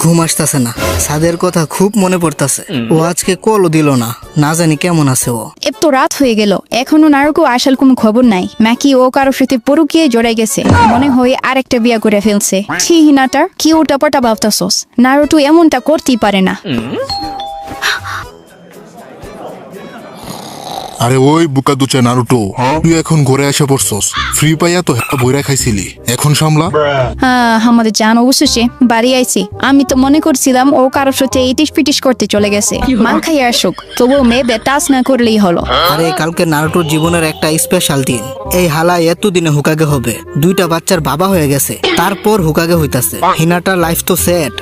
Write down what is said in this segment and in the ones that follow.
ঘুম আসতেছে না, সাদের কথা খুব মনে পড়তেছে। ও আজকে কলও দিল না, না জানি কেমন আছে ও। এব তো রাত হয়ে গেল, এখনো নারকো আসার কোনো খবর নাই। ম্যাকি ও কারোর সাথে পরুকিয়ে জড়াই গেছে, মনে হয় আরেকটা বিয়া করে ফেলছে। ছি হিনাটার কি উল্টাপাল্টা ভাবতাছস, নারুটো এমনটা করতেই পারে না। আরে ওই বুকা দুচা নারুটো, তুই এখন ঘরে এসে পড়ছস। ফ্রি পাইয়া তো বইরা খাইছিলি, এখন সামলা। আমাদের জান অবশেষে বাড়ি আইছি। আমি তো মনে করছিলাম ও কারোর সাথে ইটিস পিটিস করতে চলে গেছে। মান খাই আসুক, তবুও মেয়ে টাচ না করলেই হলো। আরে কালকে নারুটোর জীবনের একটা স্পেশাল দিন। এই হালা এতদিনে হুকাগে হবে, 2টা বাচ্চার বাবা হয়ে গেছে, তারপর হুকাগে হইতাছে। হিনাটার লাইফ তো সেট।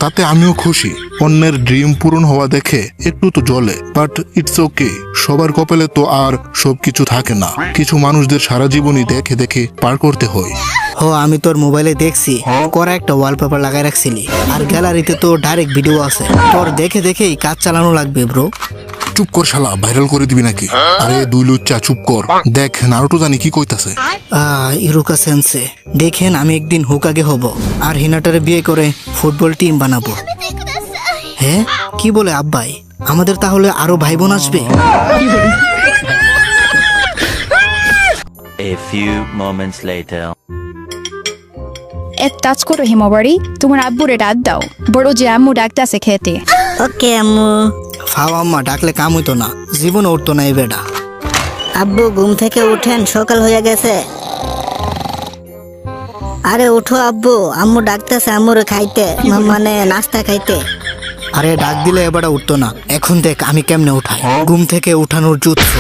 তাতে আমিও খুশি। অন্যের ড্রিম পূরণ হওয়া দেখে একটু তো জ্বলে, বাট ইটস ওকে। সবার কপালে তো আর সবকিছু থাকে না, কিছু মানুষদের সারা জীবনই দেখে দেখে পার করতে হয়। আমি তোর মোবাইলে দেখছি করা একটা ওয়ালপেপার লাগাই রাখছিলি, আর গ্যালারিতে তো ডাইরেক্ট ভিডিও আছে। তোর দেখে দেখেই কাজ চালানো লাগবে ব্রো। চুপ কর শালা, ভাইরাল করে দিবি নাকি? আরে দুই লুচ্চা চুপ কর, দেখ নারুটো জানি কি কইতাছে। ইরুকা সেন্সে, দেখেন আমি একদিন হুকাগে হব আর হিনাটারে বিয়ে করে ফুটবল টিম বানাবো। হ্যাঁ কি বলে আব্বাই, আমাদের তাহলে আরো ভাই বোন আসবে? A few moments later. এক কাজ করো হিমাবাড়ি, তোমার আব্বুরে ডাক দাও, বড় যে আম্মু ডাকতেছে খেতে। ওকে আম্মু। ফাও আম্মা ডাকলে কাম হইতো না, জীবন উঠতো না এই বেটা। আব্বু ঘুম থেকে উঠেন, সকাল হয়ে গেছে। আরে উঠো আব্বু, আম্মু ডাকতেছে আম্মুরে খাইতে, মানে নাস্তা খাইতে। আরে ডাক দিলে এবারে উঠতো না, এখন দেখ আমি কেমনে উঠাই। ঘুম থেকে উঠানোর যুদ্ধ।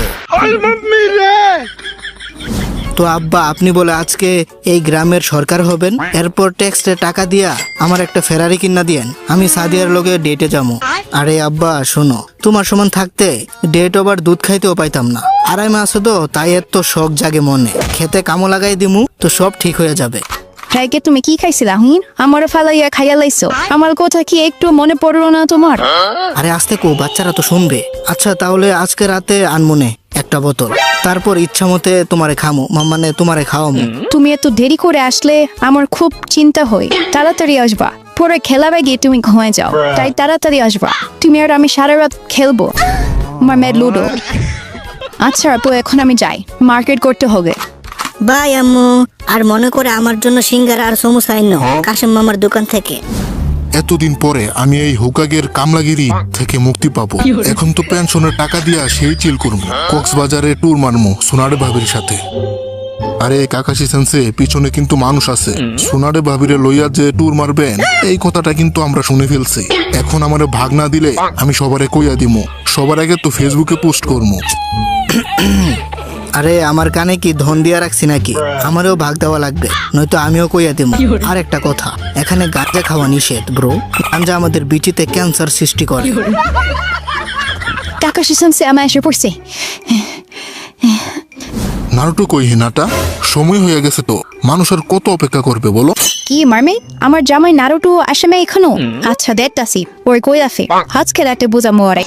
তো আব্বা আপনি বলে আজকে এই গ্রামের সরকার হবেন, এরপর ট্যাক্সে টাকা দিয়া আমার একটা ফেরারি কিনা দিয়েন, আমি সাদিয়ার লগে ডেটে যাবো। আরে আব্বা শোনো, তোমার সমান থাকতে ডেট ওভার দুধ খাইতেও পাইতাম না। আড়াই মাস তো তাই এত শখ জাগে মনে, খেতে কামো লাগাই দিমু তো সব ঠিক হয়ে যাবে। হ্যাঁ কে তুমি কি খাইছিলা হুইন? আমার ফালাইয়া খাইয়া লাইছো, আমার কথা কি একটু মনে পড়লো না তোমার? আরে আস্তে কো, বাচ্চারা তো শুনবে। আচ্ছা তাহলে আজকে রাতে আনমনে একটা বোতল, তারপর ইচ্ছা মতে তোমারে খামো, মানে তোমারে খাওয়ামো। তুমি এত দেরি করে আসলে আমার খুব চিন্তা হয়। তাড়াতাড়ি আসবা, পরে খেলা গিয়ে তুমি ঘুমায় যাও, তাই তাড়াতাড়ি আসবা। তুমি আর আমি সারা রাত খেলবো আমার মেয়ে লুডো। আচ্ছা তো এখন আমি যাই, মার্কেট করতে হবে। বাই আম্মু। আর মনে করে আমার জন্য সিঙ্গারা আর সমোসা আইনো কাশেম মামার দোকান থেকে। এতদিন পরে আমি এই হুকাগের কামলাগিরি থেকে মুক্তি পাবো। এখন তো পেনশনের টাকা দিয়া সেই চিল করবো, কক্সবাজারে ট্যুর মারমো সোনারে ভাবির সাথে। আরে কাকাশি সেন্সে, পিছনে কিন্তু মানুষ আছে। সোনারে ভাবিরে লইয়া যে ট্যুর মারবেন, এই কথাটা কিন্তু আমরা শুনে ফেলছি। এখন আমারে ভাগ না দিলে আমি সবারে কইয়া দিমু, সবার আগে তো ফেসবুকে পোস্ট করবো। আরে আমার কানে কি ধন দিয়া রাখছি নাকি? আমারও ভাগ দেওয়া লাগবে, নয়তো আমিও কইয়া দেব। আর একটা কথা, এখানে গাঁজা খাওয়া নিষেধ ব্রো। গাঁজা আমাদের বিচিতে ক্যান্সার সৃষ্টি করে। কাকাশি সেন্সে আমার এসে পড়ছে। নারুটো কই হিনাটা? সময় হয়ে গেছে তো, মানুষ আর কত অপেক্ষা করবে বলো? কি মারমে, আমার জামাই নারুটো আসে না এখনো? আচ্ছা দেখতাছি ওই কই আছে, আজকে রাতে বুঝামো আরে।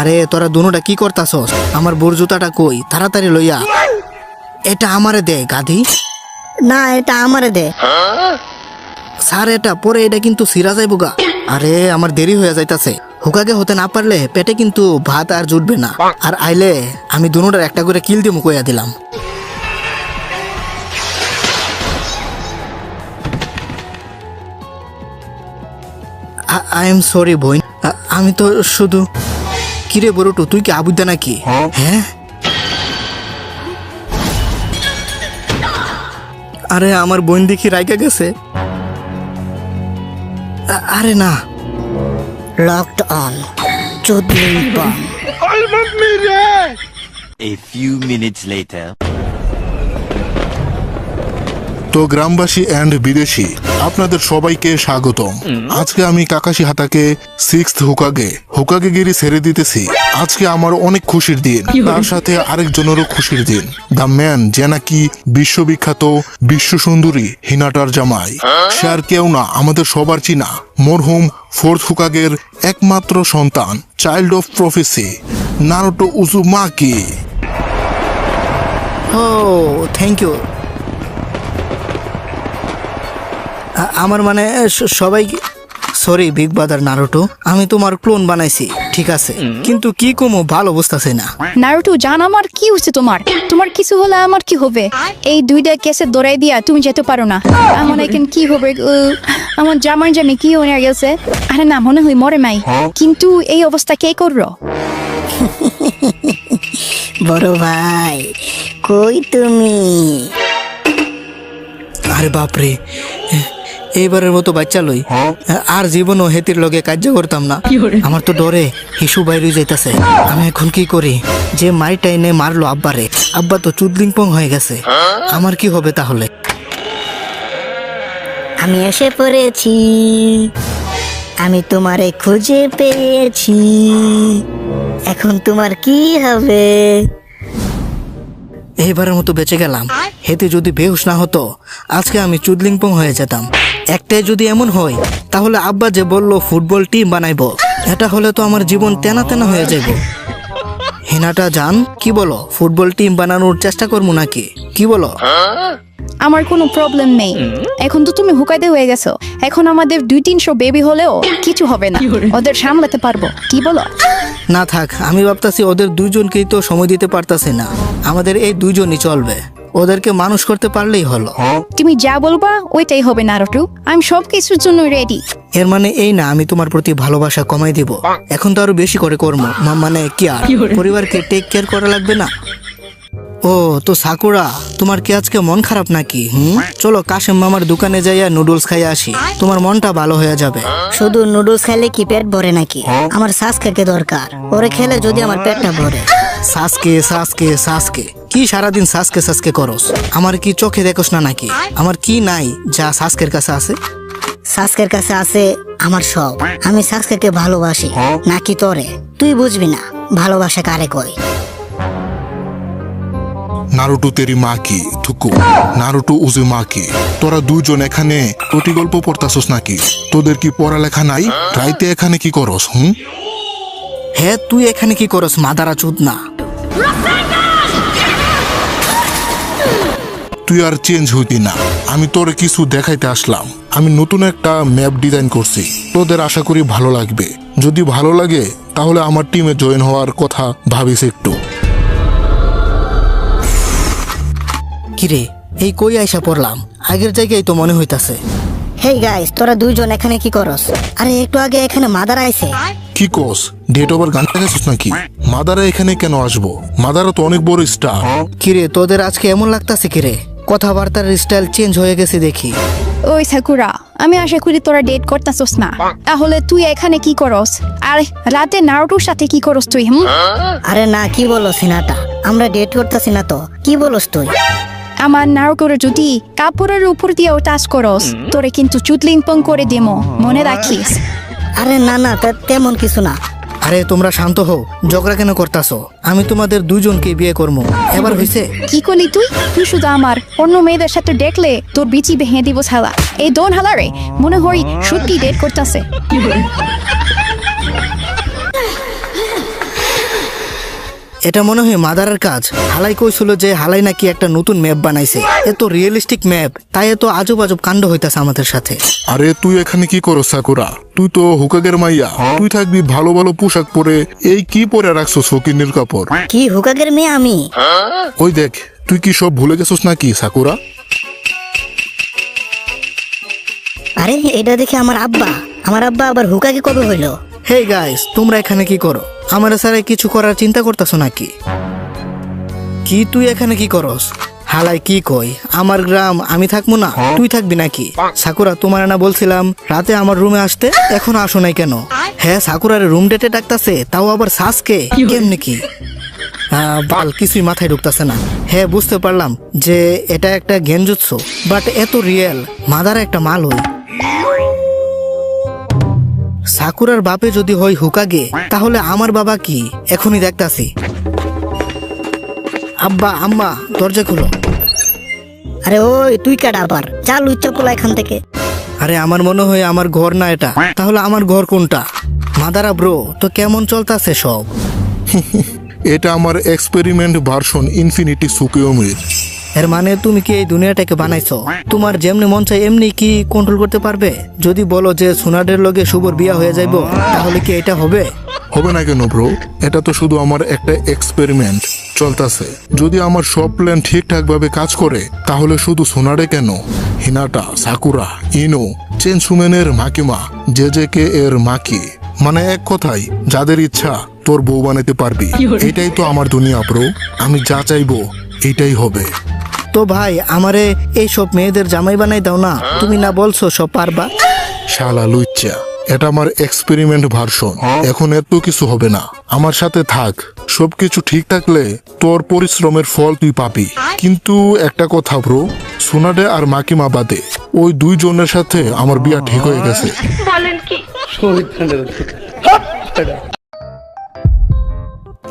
আরে তোরা দুনোটা কি করতাছস? আমার বোর জুতাটা কই? তাড়াতাড়ি লইয়া। এটা আমারে দে গাধি। না এটা আমারে দে। স্যার এটা পরে এটা কিন্তু সিরা যাইবো গা। আরে আমার দেরি হয়ে যাইতাছে, হুকাগে হতে না পারলে পেটে কিন্তু ভাত আর জুটবে না। আর আইলে আমি দুনোটার একটা করে কিল দিমু কইয়া দিলাম। আই এম সরি বোন, আমি তো শুধু। কিরে বড়টু, তুই কি আবুদ্দা নাকি? হ্যাঁ আরে আমার বোন দেখি রাইকা গেছে। আরে না, লকড অন চুদলিং বম। A few minutes later. তো গ্রামবাসী এন্ড বিদেশি, আপনাদের সবাইকে স্বাগতম। আজকে আমি কাকাশি হাতাকে 6th হুকাগে গিরি ছেড়ে দিতেছি। আজকে আমার অনেক খুশির দিন, তার সাথে আরেকজনেরও খুশির দিন। দ্য ম্যান যে নাকি বিশ্ববিখ্যাত বিশ্ব সুন্দরী হিনাটার জামাই, সে আর কেউ না, আমাদের সবার চিনা মরহুম 4th হুকাগের একমাত্র সন্তান, child of prophecy, Naruto Uzumaki. ও থ্যাংক ইউ। আমার মানে সবাই সরি বিগ ব্রাদার নারুটো, আমি তোমার ক্লোন বানাইছি ঠিক আছে, কিন্তু কি কমো ভালো বুঝতেছি না। নারুটো জান আমার কি হচ্ছে তোমার তোমার কিছু হলে আমার কি হবে? এই দুইটা কেসে দৌড়াই দিয়া তুমি যেতে পারো না। আমার এখন কি হবে? আমার জামি কি হয়ে গেছে? আরে না মনে হয় মরে নাই, কিন্তু এই অবস্থা কে করলো? বড় ভাই কই তুমি? আরে বাপরে, এইবারের মতো বাচ্চা লই আর জীবনও হেতির লগে কার্য করতাম না। আমার তো ডরে হিসু বাইরে যাইতাছে। আমি এখন কি করি? যে মাইটাই নে মারলো আব্বারে, আব্বা তো চুদলিংপং হয়ে গেছে, আমার কি হবে তাহলে? আমি এসে পড়েছি, আমি তোমারে খুঁজে পেয়েছি, এখন তোমার কি হবে? এইবারের মতো বেঁচে গেলাম। হেতে যদি বেহুশ না হতো আজকে আমি চুদলিংপং হয়ে যেতাম। একটাই যদি এমন হয় তাহলে আব্বা যে বললো ফুটবল টিম বানাইবো, এটা হলে তো আমার জীবন তেনা তেনা হয়ে যাইব। হিনাটা জান কি বলো, ফুটবল টিম বানানোর চেষ্টা করবো নাকি? কি বলো? আমার কোনো প্রবলেম নেই, এখন তো তুমি হুকাইতে হয়ে গেছো। এখন আমাদের 200-300 বেবি হলেও কিছু হবে না, ওদের সামলাতে পারবো। কি বলো? না থাক, আমি ভাবতাছি ওদের দুইজনকেই তো সময় দিতে পারতাছি না, আমাদের এই দুইজনই চলবে, ওদেরকে মানুষ করতে পারলেই হলো। তুমি যা বলবা ওইটাই হবে নারুটো, আমি সব কিছুর জন্য রেডি। এর মানে এই না আমি তোমার প্রতি ভালোবাসা কমাই দিব, এখন তো আরো বেশি করে করবো। মানে কি আর পরিবারকে টেক কেয়ার করা লাগবে না? ও তো সাকুরা, তোমার কি আজকে মন খারাপ নাকি? চলো কাশেম মামার দোকানে যাইয়া নুডলস খাইয়া আসি, তোমার মনটা ভালো হয়ে যাবে। শুধু নুডলস খেলে কি পেট ভরে নাকি? আমার সাসকে দরকার, ওরে খেলে যদি আমার পেটটা ভরে। সাসকে সাসকে সাসকে কি সারাদিন সাসকে সাসকে করস? আমার কি চোখে দেখোস না নাকি? আমার কি নাই যা সাসকের কাছে আছে? সাসকের কাছে আছে আমার সব। আমি সাসকে ভালোবাসি নাকি তোরে? তুই বুঝবি না ভালোবাসা কারে কই। নারুটো তেরি মা কি থুকু, নারুটো উজু মা কি, তোরা দুজন এখানে প্রতি গল্প পড়তাছস নাকি? তোদের কি পড়ালেখা নাই? রাইতে এখানে কি করস? হ্যাঁ তুই এখানে কি করস মাদারা চুদ না? তুই আর চেঞ্জ হইতি না, আমি তোরে কিছু দেখাইতে আসলাম। আমি নতুন একটা ম্যাপ ডিজাইন করছি, তোদের আশা করি ভালো লাগবে। যদি ভালো লাগে তাহলে আমার টিমে জয়েন হওয়ার কথা ভাবিস একটু। কিরে এই কই আইসা পড়লাম? আগের জায়গায় তো মনে হইতাছে। হেই গাইস, তোরা দুইজন এখানে কি করস? আরে একটু আগে এখানে মাদার আইছে। কি কস? ডেট ওভার গান দেখাছিস নাকি? মাদারা এখানে কেন আসবো? মাদারা তো অনেক বড় স্টার। কিরে তোদের আজকে এমন লাগতাছে কিরে? কথাবার্তার স্টাইল চেঞ্জ হয়ে গেছে দেখি। ওই সাকুরা, আমি আশা করি তোরা ডেট করতেছস না, তাহলে তুই এখানে কি করস? আর রাতে নারুটোর সাথে কি করস তুই? আরে না, কি বলো সিনাটা, আমরা ডেট করতেছি না তো। কি বলস তুই? আমার নারুটোর যদি কাপড়ের উপর দিয়েও টাচ করস তোরে কিন্তু চুদলিংপং করে দেবো, মনে রাখিস। আরে না না, তেমন কিছু না। আরে তোমরা শান্ত হও, ঝগড়া কেন করতাছো? আমি তোমাদের দুজনকে বিয়ে করবো, এবার হইছে? কি করলি তুই? তুই শুধু আমার অন্য মেয়েদের সাথে দেখলে তোর বিচি ভেঙে দিব ছালা। এই দোন হালারে মনে হয় সত্যি ডেট করতেছে। এটা মনে হয় মাদারের কাজ। হালাই কইছিল যে হালাই নাকি একটা নতুন ম্যাপ বানাইছে, এত রিয়েলিস্টিক ম্যাপ, তাই এত আজব আজব কাণ্ড হইতাছে আমাদের সাথে। আরে তুই এখানে কি করস সাকুরা? তুই তো হুকাগের মাইয়া, তুই থাকবি ভালো ভালো পোশাক পরে। এই কি পরে রাখছো শৌখিনের কাপড়? কি হুকাগের মেয়ে আমি? ওই দেখ, তুই কি সব ভুলে গেছিস নাকি সাকুরা? আরে এটা দেখে আমার আব্বা আবার হুকাগে কবে হইলো? হে গাইস, তোমরা এখানে কি করো? আমার স্যার কিছু করার চিন্তা করতেছো নাকি? কি তুই এখানে কি করস? হালাই কি কই, আমার গ্রাম আমি থাকবো না, তুই থাকবি নাকি? সাকুরা তোমার না বলছিলাম রাতে আমার রুমে আসতে, এখন আসো নাই কেন? হ্যাঁ সাকুরার রুম ডেটে ডাকতাছে, তাও আবার সাসকে কেমনে কি? বাল কিছুই মাথায় ঢুকতেছে না। হ্যাঁ বুঝতে পারলাম যে এটা একটা গেনজুৎসু, বাট এত রিয়েল, মাদার একটা মাল হই। সাকুরার বাপে যদি হয় হুকাগে, তাহলে আমার বাবা কি? এখনই দেখতাছি। আব্বা আম্মা দরজা খুলো। আরে ওই তুই কাটা আবার, যা লুচ্চা পোলা এখান থেকে। আরে আমার মনে হয় আমার ঘর না এটা, তাহলে আমার ঘর কোনটা? মাদারা ব্রো, তো কেমন চলতাছে সব? এটা আমার এক্সপেরিমেন্ট ভার্সন ইনফিনিটি সুকিওমির। এর মানে তুমি কি এই দুনিয়াটাকে বানাইছো? তোমার যেমনি মন চাই এমনি কি কন্ট্রোল করতে পারবে? যদি বলো যে সোনাডের লগে শুভর বিয়া হয়ে যাইবো, তাহলে কি এটা হবে? হবে না কেন ব্রো? এটা তো শুধু আমার একটা এক্সপেরিমেন্ট চলতেছে। যদি আমার সব প্ল্যান ঠিকঠাক ভাবে কাজ করে তাহলে শুধু সোনারে কেন, হিনাটা, সাকুরা, ইনো, চেনসুমেনের মাকিমা, জেজেকে এর মাকি, মানে এক কথাই যাদের ইচ্ছা তোর বউ বানাতে পারবি। এটাই তো আমার দুনিয়া ব্রো। আমি যা চাইবো এটাই হবে। তো ভাই আমারে এই সব মেয়েদের জামাই বানাই দাও না, তুমি না বলছো সব পারবা? শালা লুচ্চা, এটা আমার এক্সপেরিমেন্ট ভার্সন। এখন এত কিছু হবে না, আমার সাথে থাক। সবকিছু ঠিক থাকলে তোর পরিশ্রমের ফল তুই পাবি। কিন্তু একটা কথা ব্রো, সোনাডে আর মাকিমা বাদে ওই দুইজনের সাথে আমার বিয়া ঠিক হয়ে গেছে।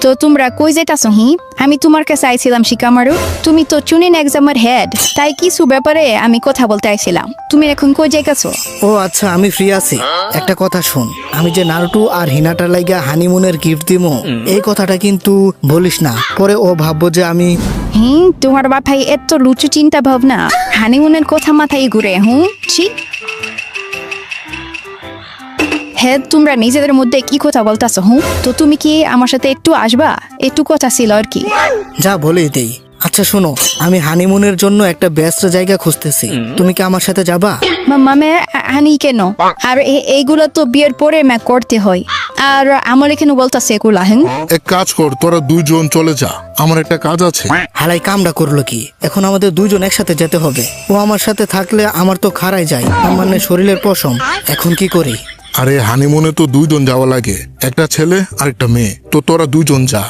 তো তোমরা কই যেতাছো হি? আমি তোমার কাছে আইছিলাম শিকামারু। তুমি তো চুনিন এক্সামের হেড, তাই কিছু ব্যাপারে আমি কথা বলতে আইছিলাম। তুমি এখন কই যাইতাছো? ও আচ্ছা, আমি ফ্রি আছি। একটা কথা শুন, আমি যে নারুটু আর হিনাটার লাইগা হানিমুনের গিফট দিমু, এই কথাটা কিন্তু বলিস না, পরে ও ভাববো যে আমি। তোমার বাপাই এত লুচু চিন্তা ভাবনা, হানিমুনের কথা মাথায় ঘুরে। ছি। হ্যাঁ, তোমরা নিজেদের মধ্যে কি কথা বলতাছো? তো তুমি কি আমার সাথে একটু আসবা? একটু কথা ছিল আর কি। যা বলেই দেই। আচ্ছা শোনো, আমি হানিমুনের জন্য একটা বেস্ট জায়গা খুঁজতেছি, তুমি কি আমার সাথে যাবা? মামে হানি কেন? আর এইগুলো তো বিয়ের পরে করতে হয়, আর আমার এখানে বলতাছে এগুলা। এক কাজ কর, তোরা দুইজন চলে যা, আমার একটা কাজ আছে। হালাই কামটা করলো কি? এখন আমাদের দুইজন একসাথে যেতে হবে। ও আমার সাথে থাকলে আমার তো খারাই যায়, মানে শরীরের পশম। এখন কি করি? আরে হানিমুনে তো দুইজন যাওয়া লাগে, একটা ছেলে আর একটা মেয়ে। তো তোরা দুইজন যা।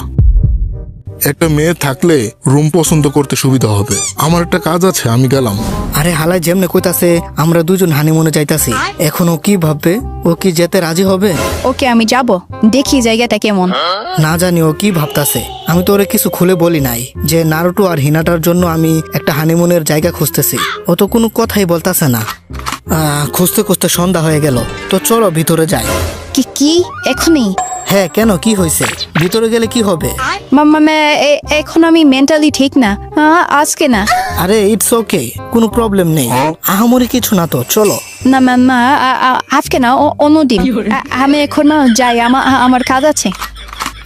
একটা মেয়ে থাকলে রুম পছন্দ করতে সুবিধা হবে। আমার একটা কাজ আছে, আমি গেলাম। আরে হালাই যেমনে কইতাছে আমরা দুজন হানিমুনে যাইতাছি, এখন ও কি ভাববে? ও কি যেতে রাজি হবে? ওকে, আমি যাব, দেখি জায়গাটা কেমন। না জানি ও কি ভাবতাছে। আমি তো ওরে কিছু খুলে বলি নাই যে নারুটু আর হিনাটার জন্য আমি একটা হানিমুনের জায়গা খুঁজতেছি। ও তো কোনো কথাই বলতাছে না। খুঁজতে খুঁজতে সন্ধ্যা হয়ে গেল, তো চলো ভিতরে যাই। কি এখনই? হ্যাঁ, কেন, কি হয়েছে? ভিতরে গেলে কি হবে? মামা এখন আমি মেন্টালি ঠিক না, আজকে না। আরে ইটস ওকে, কোনো প্রবলেম নেই, আহামরি কিছু না তো, চলো। না মামা, আজকে না, অন্যদিন। আমি এখন যাই, আমার কাজ আছে।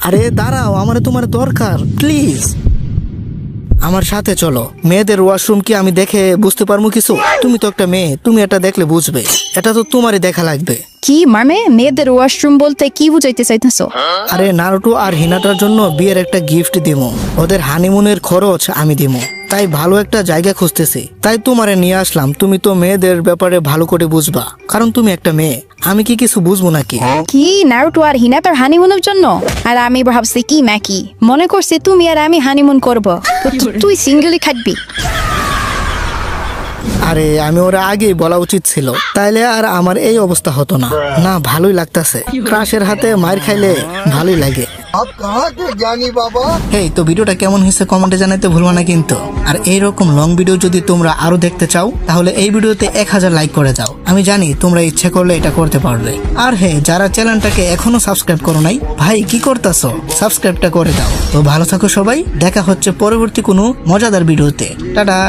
আরে দাঁড়াও, আমার তোমার দরকার, প্লিজ আমার সাথে চলো। মেয়েদের ওয়াশরুম কি আমি দেখে বুঝতে পারবো কিছু? তুমি তো একটা মেয়ে, তুমি এটা দেখলে বুঝবে। এটা তো তোমারই দেখা লাগবে। কি মানে মেয়েদের ওয়াশরুম বলতে কি বুঝাইতে চাইতেছো? আরে নারুটু আর হিনাটার জন্য বিয়ের একটা গিফট দিমু, ওদের হানিমুনের খরচ আমি দিমু, তাই ভালো একটা জায়গা খুঁজতেছি। তাই তোমারে নিয়ে আসলাম, তুমি তো মেয়েদের ব্যাপারে ভালো করে বুঝবা, কারণ তুমি একটা মেয়ে। আমি কি কিছু বুঝবো নাকি? কি নারুটো আর হিনাটার হানিমুনের জন্য? আর আমি ভাবছি কি ম্যাকি, মনে করছি তুমি আর আমি হানিমুন করবো, তুই সিঙ্গেলি থাকবি। আরে আমি ওরা আগেই বলা উচিত ছিল, তাইলে আর আমার এই অবস্থা হতো না। না, ভালোই লাগতাছে, ক্রাশের হাতে মার খাইলে ভালোই লাগে। এই তো ভিডিওটা কেমন হয়েছে কমেন্টে জানাতে ভুলবা না কিন্তু। আর এইরকম লং ভিডিও যদি তোমরা আরো দেখতে চাও তাহলে এই ভিডিওতে 1000 লাইক করে দাও। আমি জানি তোমরা ইচ্ছে করলে এটা করতে পারবে। আর হ্যাঁ, যারা চ্যানেলটাকে এখনো সাবস্ক্রাইব করো নাই, ভাই কি করতেছো, সাবস্ক্রাইবটা করে দাও। তো ভালো থাকো সবাই, দেখা হচ্ছে পরবর্তী কোনো মজাদার ভিডিওতে। টাটা।